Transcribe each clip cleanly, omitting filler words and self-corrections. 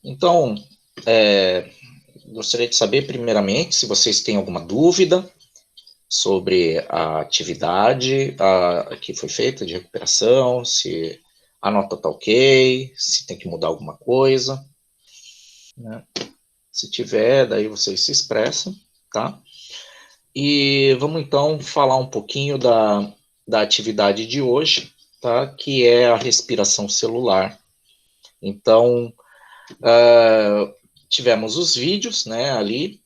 Então, gostaria de saber, primeiramente, se vocês têm alguma dúvida sobre a atividade que foi feita de recuperação, se a nota está ok, se tem que mudar alguma coisa, né? Se tiver, daí vocês se expressam, tá? E vamos, então, falar um pouquinho da atividade de hoje, tá? Que é a respiração celular. Então, tivemos os vídeos, né, ali.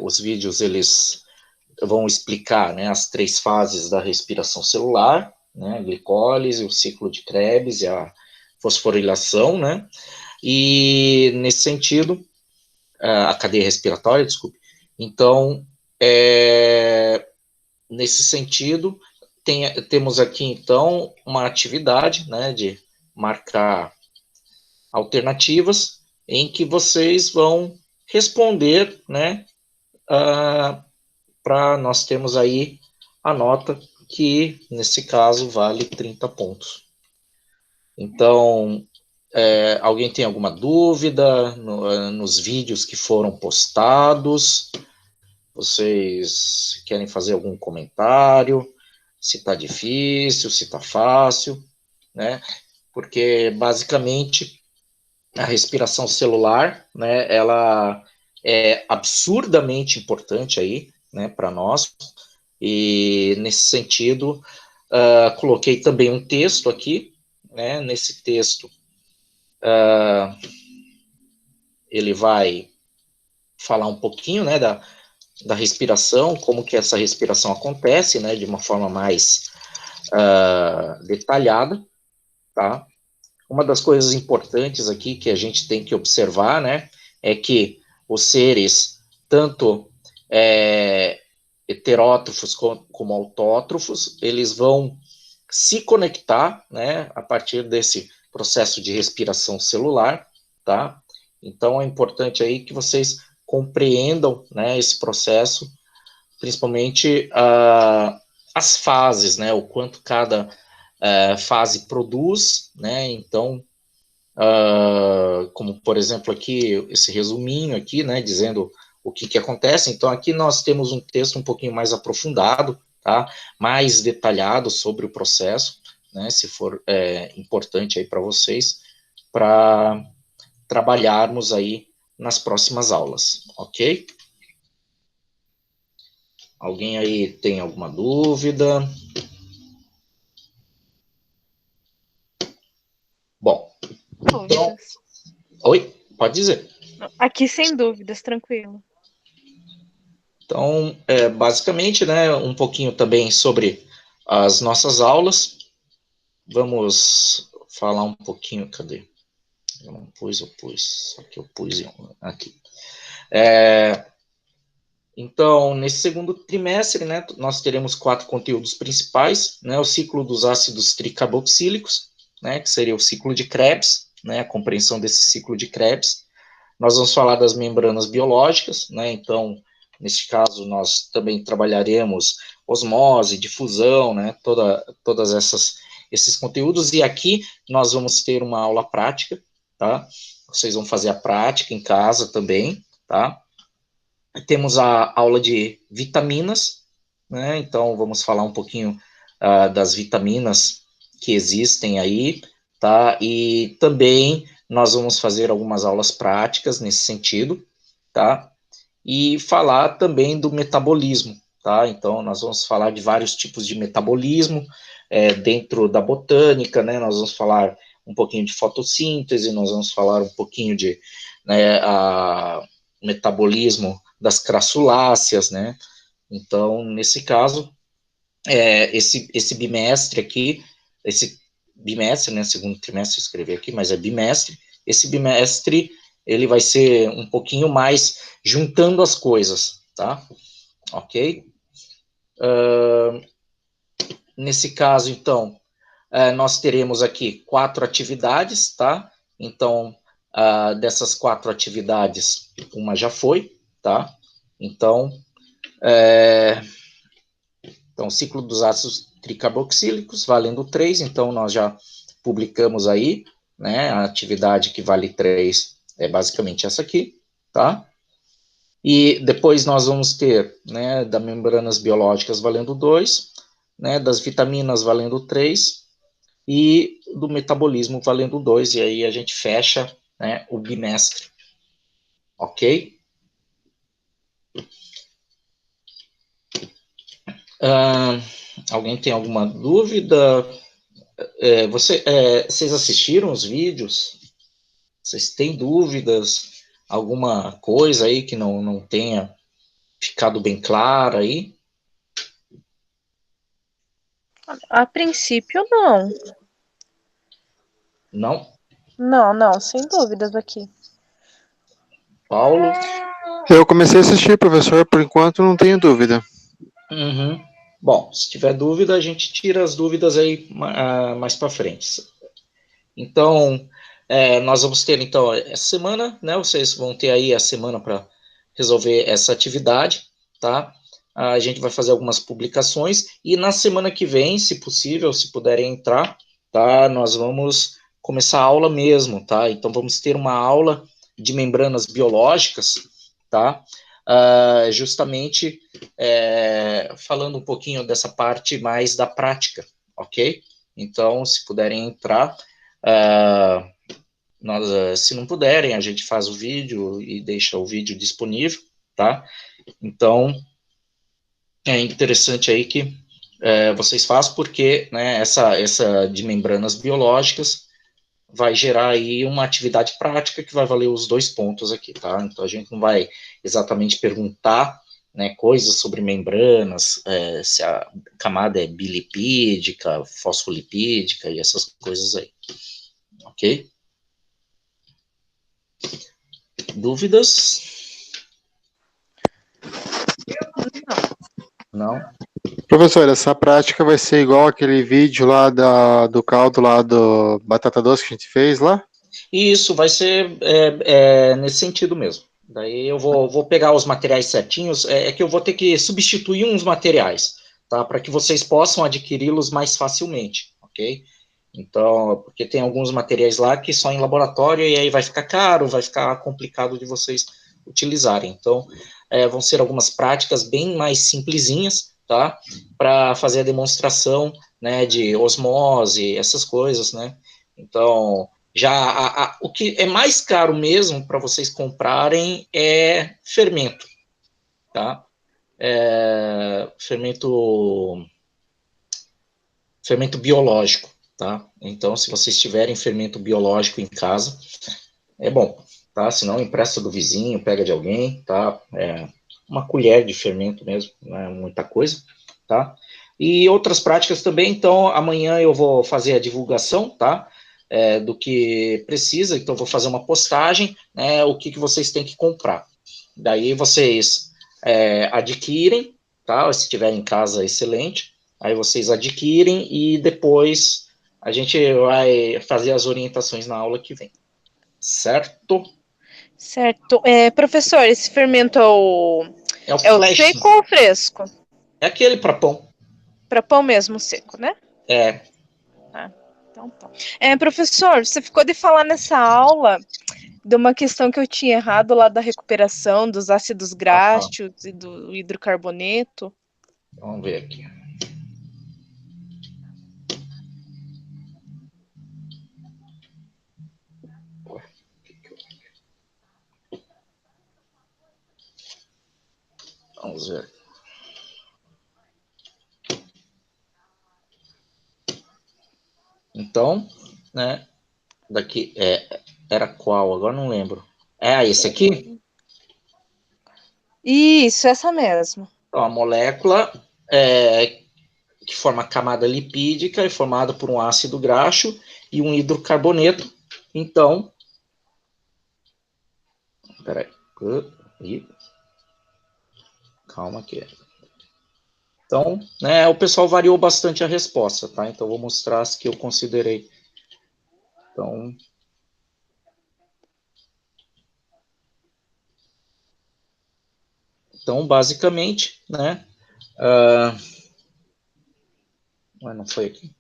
Os vídeos, eles vão explicar, né, as 3 fases da respiração celular, né, a glicólise, o ciclo de Krebs e a fosforilação, né, e nesse sentido, a cadeia respiratória, desculpe. Então, nesse sentido, temos aqui, então, uma atividade, né, de marcar alternativas em que vocês vão responder, né, para nós termos aí a nota que, nesse caso, vale 30 pontos. Então, alguém tem alguma dúvida nos vídeos que foram postados? Vocês querem fazer algum comentário? Se está difícil, se está fácil, né? Porque, basicamente, a respiração celular, né, ela é absurdamente importante aí, né, para nós, e nesse sentido, coloquei também um texto aqui, né, nesse texto, ele vai falar um pouquinho, né, da respiração, como que essa respiração acontece, né, de uma forma mais detalhada, tá? Uma das coisas importantes aqui que a gente tem que observar, né, é que os seres, tanto heterótrofos como autótrofos, eles vão se conectar, né, a partir desse processo de respiração celular, tá? Então, é importante aí que vocês compreendam, né, esse processo, principalmente as fases, né, o quanto cada fase produz, né, então, como, por exemplo, aqui, esse resuminho aqui, né, dizendo o que acontece. Então, aqui nós temos um texto um pouquinho mais aprofundado, tá, mais detalhado sobre o processo, né, se for importante aí para vocês, para trabalharmos aí nas próximas aulas, ok? Alguém aí tem alguma dúvida? Bom, então... Dúvidas. Oi? Pode dizer. Aqui sem dúvidas, tranquilo. Então, basicamente, né, um pouquinho também sobre as nossas aulas. Vamos falar um pouquinho, cadê? Eu não pus, eu pus. Aqui eu pus, aqui. Então, nesse segundo trimestre, né, nós teremos 4 conteúdos principais, né, o ciclo dos ácidos tricarboxílicos, né, que seria o ciclo de Krebs, né, a compreensão desse ciclo de Krebs. Nós vamos falar das membranas biológicas, né, então, neste caso, nós também trabalharemos osmose, difusão, né, todas esses conteúdos, e aqui nós vamos ter uma aula prática, tá? Vocês vão fazer a prática em casa também, tá? Temos a aula de vitaminas, né? Então vamos falar um pouquinho das vitaminas que existem aí, tá? E também nós vamos fazer algumas aulas práticas nesse sentido, tá? E falar também do metabolismo, tá? Então nós vamos falar de vários tipos de metabolismo dentro da botânica, né? Nós vamos falar um pouquinho de fotossíntese, nós vamos falar um pouquinho de metabolismo das crassuláceas, né? Então, nesse caso, esse bimestre aqui, esse bimestre, né, segundo trimestre escrevi aqui, mas é bimestre, esse bimestre, ele vai ser um pouquinho mais juntando as coisas, tá? Ok? Nesse caso, então, nós teremos aqui 4 atividades, tá? Então, dessas 4 atividades, uma já foi, tá? Então, ciclo dos ácidos tricarboxílicos, valendo 3, então nós já publicamos aí, né? A atividade que vale 3 é basicamente essa aqui, tá? E depois nós vamos ter, né, das membranas biológicas valendo 2, né, das vitaminas valendo 3 e do metabolismo valendo 2, e aí a gente fecha, né, o bimestre, ok? Alguém tem alguma dúvida? Vocês assistiram os vídeos? Vocês têm dúvidas? Alguma coisa aí que não tenha ficado bem clara aí? A princípio, não. Não? Não, sem dúvidas aqui. Paulo? Eu comecei a assistir, professor, por enquanto não tenho dúvida. Uhum. Bom, se tiver dúvida, a gente tira as dúvidas aí mais para frente. Então, nós vamos ter, então, essa semana, né? Vocês vão ter aí a semana para resolver essa atividade, tá? A gente vai fazer algumas publicações e na semana que vem, se possível, se puderem entrar, tá? Nós vamos começar a aula mesmo, tá? Então, vamos ter uma aula de membranas biológicas, tá? Justamente falando um pouquinho dessa parte mais da prática, ok? Então, se puderem entrar, se não puderem, a gente faz o vídeo e deixa o vídeo disponível, tá? Então, é interessante aí que vocês façam, porque, né, essa de membranas biológicas vai gerar aí uma atividade prática que vai valer os 2 pontos aqui, tá? Então, a gente não vai exatamente perguntar, né, coisas sobre membranas, se a camada é bilipídica, fosfolipídica e essas coisas aí, ok? Dúvidas? Não? Professor, essa prática vai ser igual aquele vídeo lá do caldo lá do batata doce que a gente fez lá? Isso vai ser nesse sentido mesmo. Daí eu vou pegar os materiais certinhos, que eu vou ter que substituir uns materiais, tá? Para que vocês possam adquiri-los mais facilmente, ok? Então, porque tem alguns materiais lá que só em laboratório e aí vai ficar caro, vai ficar complicado de vocês utilizarem. Então, vão ser algumas práticas bem mais simplesinhas, tá? Para fazer a demonstração, né, de osmose, essas coisas, né? Então, o que é mais caro mesmo para vocês comprarem é fermento, tá? Fermento biológico, tá? Então, se vocês tiverem fermento biológico em casa, é bom, tá? Se não, empresta do vizinho, pega de alguém, tá? Uma colher de fermento mesmo, não é muita coisa, tá? E outras práticas também, então, amanhã eu vou fazer a divulgação, tá? Do que precisa, então vou fazer uma postagem, né? O que vocês têm que comprar. Daí vocês adquirem, tá? Se tiver em casa, excelente. Aí vocês adquirem e depois a gente vai fazer as orientações na aula que vem. Certo? Certo. Professor, esse fermento É o é o flash. seco ou o fresco? É aquele para pão. Para pão mesmo seco, né? É. Ah, então tá. Professor, você ficou de falar nessa aula de uma questão que eu tinha errado lá da recuperação dos ácidos graxos e do hidrocarboneto. Vamos ver aqui. Vamos ver. Então, né? Daqui era qual? Agora não lembro. Esse aqui? Isso, essa mesmo. Então, a molécula que forma a camada lipídica é formada por um ácido graxo e um hidrocarboneto. Então, peraí. Calma aqui. Então, né, o pessoal variou bastante a resposta, tá? Então, vou mostrar as que eu considerei. Então basicamente, né? Não foi aqui.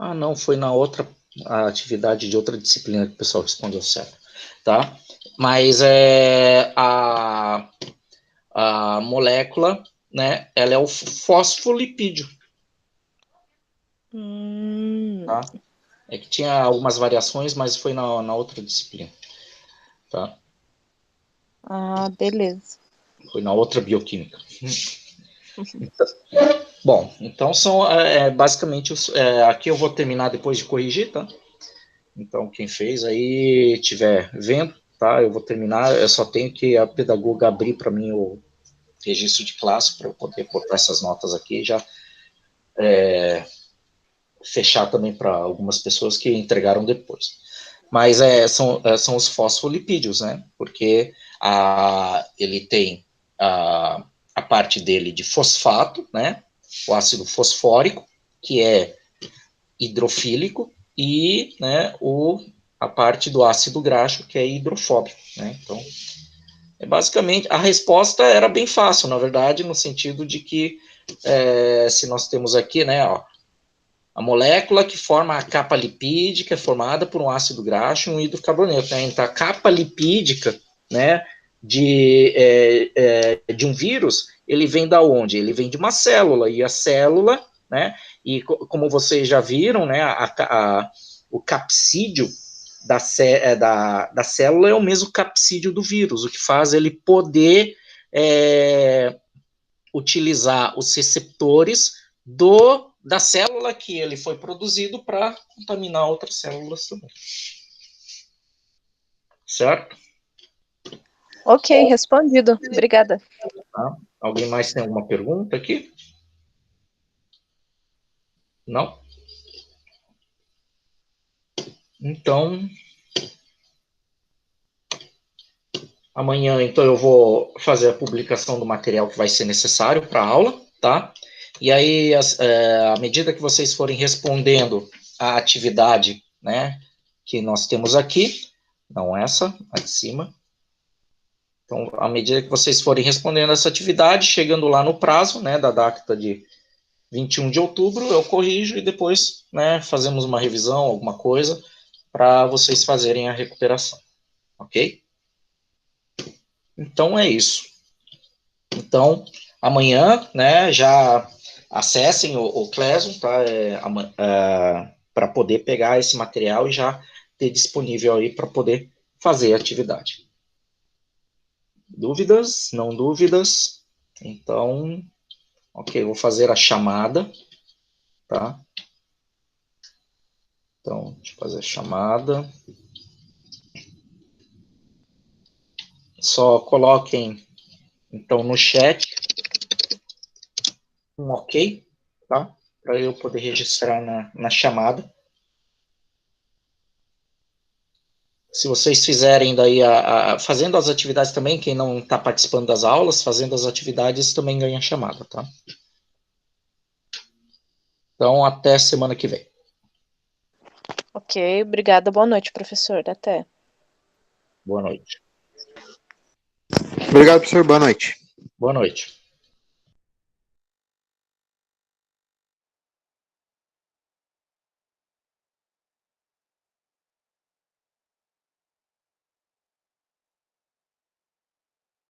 Ah, não, foi na outra atividade de outra disciplina que o pessoal respondeu certo, tá? Mas a molécula, né, ela é o fosfolipídio, tá? É que tinha algumas variações, mas foi na outra disciplina, tá? Ah, beleza. Foi na outra bioquímica. Bom, então são basicamente aqui eu vou terminar depois de corrigir, tá? Então quem fez aí tiver vendo, tá? Eu vou terminar. Eu só tenho que a pedagoga abrir para mim o registro de classe para eu poder botar essas notas aqui e já fechar também para algumas pessoas que entregaram depois. Mas são os fosfolipídios, né? Porque ele tem a parte dele de fosfato, né? O ácido fosfórico, que é hidrofílico, e né, a parte do ácido graxo, que é hidrofóbico, né? Então, basicamente, a resposta era bem fácil, na verdade, no sentido de que se nós temos aqui, né, ó, a molécula que forma a capa lipídica é formada por um ácido graxo e um hidrocarboneto, né? Então, a capa lipídica, né, de um vírus, ele vem da onde? Ele vem de uma célula, e a célula, né, e como vocês já viram, né, o capsídeo da célula é o mesmo capsídeo do vírus, o que faz ele poder utilizar os receptores da célula que ele foi produzido para contaminar outras células também. Certo? Ok, respondido. Obrigada. Tá. Alguém mais tem alguma pergunta aqui? Não? Então, amanhã, então, eu vou fazer a publicação do material que vai ser necessário para a aula, tá? E aí, à medida que vocês forem respondendo a atividade, né, que nós temos aqui, não essa, a de cima. Então, à medida que vocês forem respondendo essa atividade, chegando lá no prazo, né, da data de 21 de outubro, eu corrijo e depois, né, fazemos uma revisão, alguma coisa, para vocês fazerem a recuperação, ok? Então, é isso. Então, amanhã, né, já acessem o Classroom, tá, para poder pegar esse material e já ter disponível aí para poder fazer a atividade. Dúvidas? Não dúvidas? Então, ok, vou fazer a chamada, tá? Então, deixa eu fazer a chamada. Só coloquem, então, no chat um ok, tá? Para eu poder registrar na chamada. Se vocês fizerem daí, fazendo as atividades também, quem não está participando das aulas, fazendo as atividades também ganha chamada, tá? Então, até semana que vem. Ok, obrigada. Boa noite, professor. Até. Boa noite. Obrigado, professor. Boa noite. Boa noite.